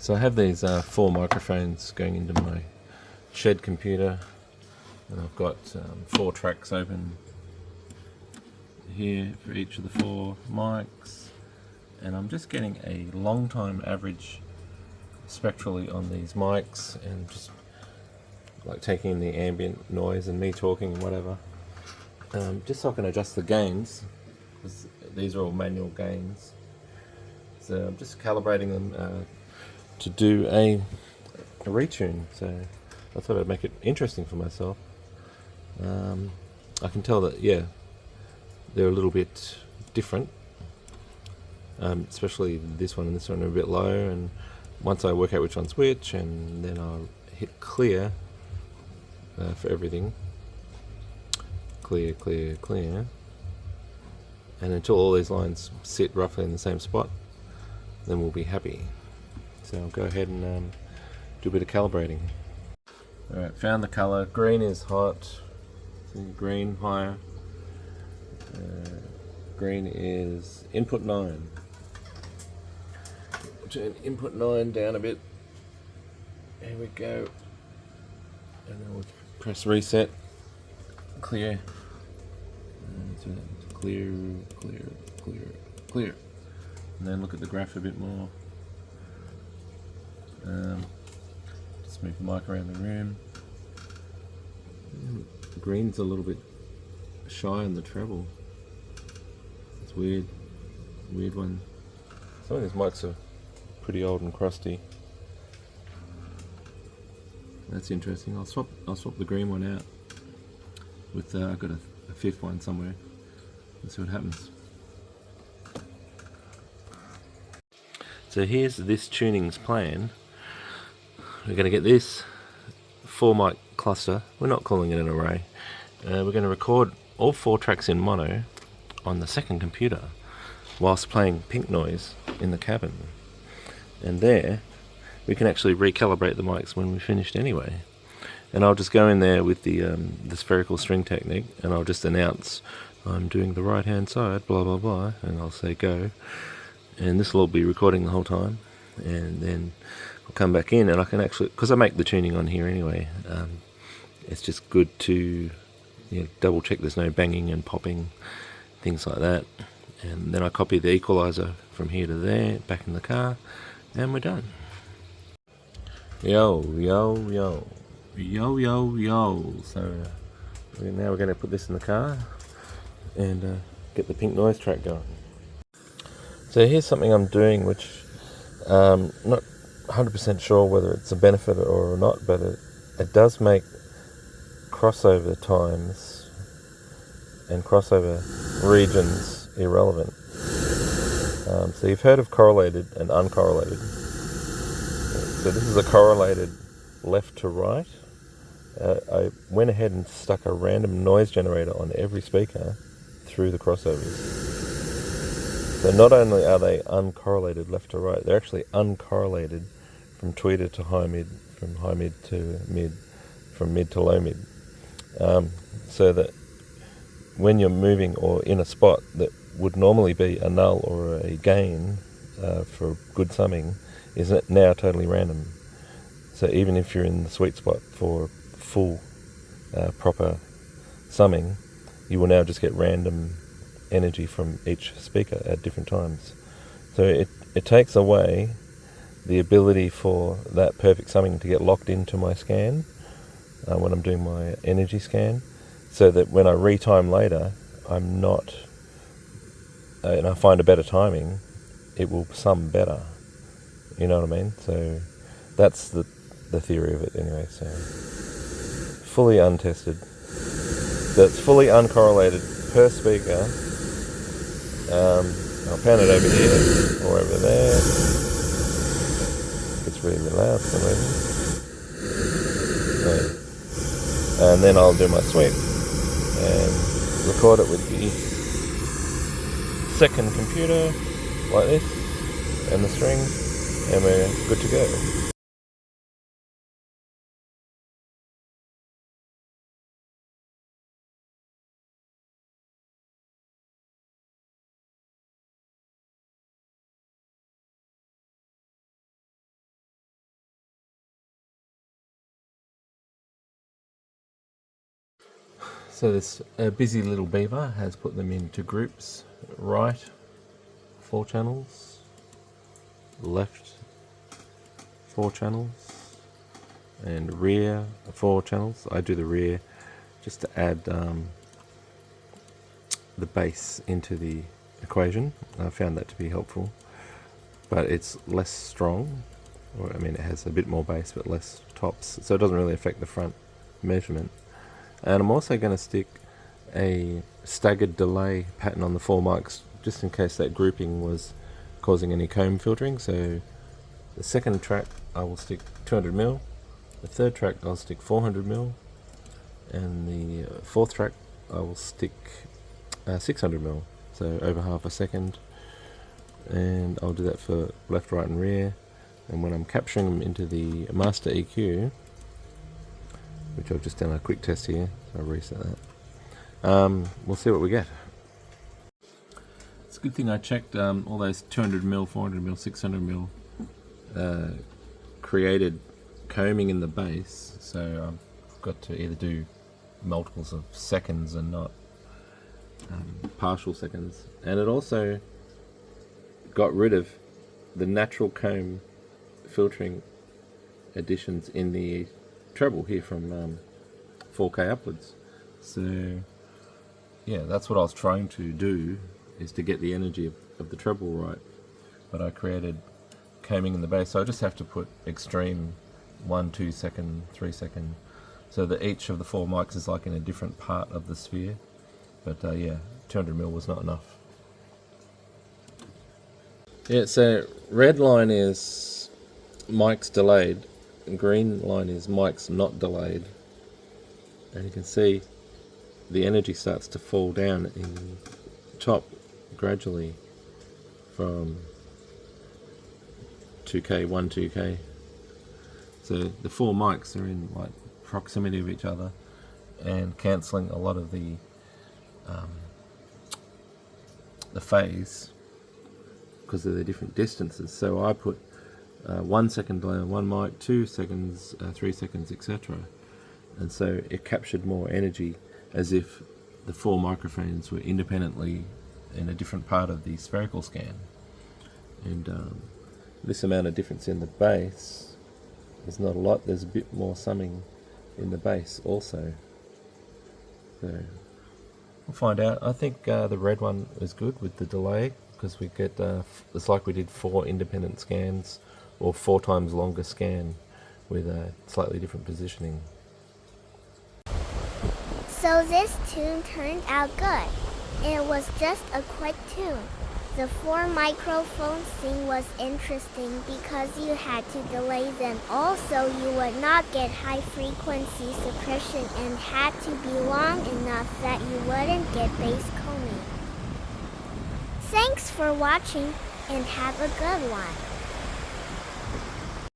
So I have these 4 microphones going into my shed computer, and I've got 4 tracks open here for each of the 4 mics, and I'm just getting a long time average spectrally on these mics, and just like taking in the ambient noise and me talking and whatever, just so I can adjust the gains, because these are all manual gains. So I'm just calibrating them to do a retune. So I thought I'd make it interesting for myself. I can tell that, yeah, they're a little bit different, especially this one and this one are a bit low, and once I work out which one's which, and then I'll hit clear for everything. Clear, clear, clear. And until all these lines sit roughly in the same spot, then we'll be happy. So I'll go ahead and do a bit of calibrating. Alright, found the colour. Green is hot. Green higher. Green is input 9. Turn input 9 down a bit. Here we go. And then we'll press reset. Clear. Clear, clear, clear, clear. And then look at the graph a bit more. Just move the mic around the room. Green's a little bit shy on the treble. It's weird. Weird one. Some of these mics are pretty old and crusty. That's interesting. I'll swap the green one out with I've got a 5th one somewhere. Let's see what happens. So here's this tuning's plan. We're going to get this 4 mic cluster. We're not calling it an array. We're going to record all 4 tracks in mono on the second computer whilst playing pink noise in the cabin. And there we can actually recalibrate the mics when we're finished anyway. And I'll just go in there with the spherical string technique, and I'll just announce I'm doing the right hand side, blah blah blah, and I'll say go. And this will all be recording the whole time, and then I'll come back in, and I can actually, because I make the tuning on here anyway, it's just good to double check there's no banging and popping, things like that. And then I copy the equalizer from here to there, back in the car, and we're done. Yo, yo, yo. Yo, yo, yo. So now we're going to put this in the car and get the pink noise track going. So here's something I'm doing which not 100% sure whether it's a benefit or not, but it does make crossover times and crossover regions irrelevant. So you've heard of correlated and uncorrelated. So this is a correlated left to right. I went ahead and stuck a random noise generator on every speaker through the crossovers. So not only are they uncorrelated left to right, they're actually uncorrelated from tweeter to high mid, from high mid to mid, from mid to low mid. So that when you're moving or in a spot that would normally be a null or a gain for good summing, is now totally random. So even if you're in the sweet spot for full proper summing, you will now just get random energy from each speaker at different times. So it takes away the ability for that perfect summing to get locked into my scan when I'm doing my energy scan, so that when I retime later, I'm not, and I find a better timing, it will sum better. You know what I mean? So that's the theory of it anyway. So fully untested. That's fully uncorrelated per speaker. I'll pan it over here or over there. It's really loud for some reason. And then I'll do my sweep and record it with the second computer like this and the string, and we're good to go. So this busy little beaver has put them into groups. Right, 4 channels. Left, 4 channels. And rear, 4 channels. I do the rear just to add the bass into the equation. I found that to be helpful. But it's less strong. I mean, it has a bit more bass but less tops, so it doesn't really affect the front measurement. And I'm also going to stick a staggered delay pattern on the 4 mics just in case that grouping was causing any comb filtering. So the second track I will stick 200mm, the third track I'll stick 400mm, and the fourth track I will stick 600mm, so over half a second. And I'll do that for left, right and rear. And when I'm capturing them into the master EQ, which I've just done a quick test here, so I'll reset that, we'll see what we get. It's a good thing I checked all those 200mm, 400mm, 600mm created combing in the bass, so I've got to either do multiples of seconds and not partial seconds. And it also got rid of the natural comb filtering additions in the treble here from 4K upwards. So yeah, that's what I was trying to do, is to get the energy of the treble right, but I created combing in the bass, so I just have to put extreme 1, 2 second, 3 second, so that each of the 4 mics is like in a different part of the sphere. But yeah, 200mm was not enough. Yeah, so red line is mics delayed, and green line is mics not delayed. And you can see the energy starts to fall down in top gradually from 2K, 1, 2K. So the 4 mics are in like proximity of each other and cancelling a lot of the phase because of the different distances. So I put 1 second delay on one mic, 2 seconds, 3 seconds, etc. And so it captured more energy as if the 4 microphones were independently in a different part of the spherical scan. And this amount of difference in the bass is not a lot. There's a bit more summing in the bass also. So we'll find out. I think the red one is good with the delay, because we get it's like we did 4 independent scans, or 4 times longer scan with a slightly different positioning. So this tune turned out good. It was just a quick tune. The 4 microphone thing was interesting because you had to delay them. Also, you would not get high frequency suppression and had to be long enough that you wouldn't get bass combing. Thanks for watching and have a good one.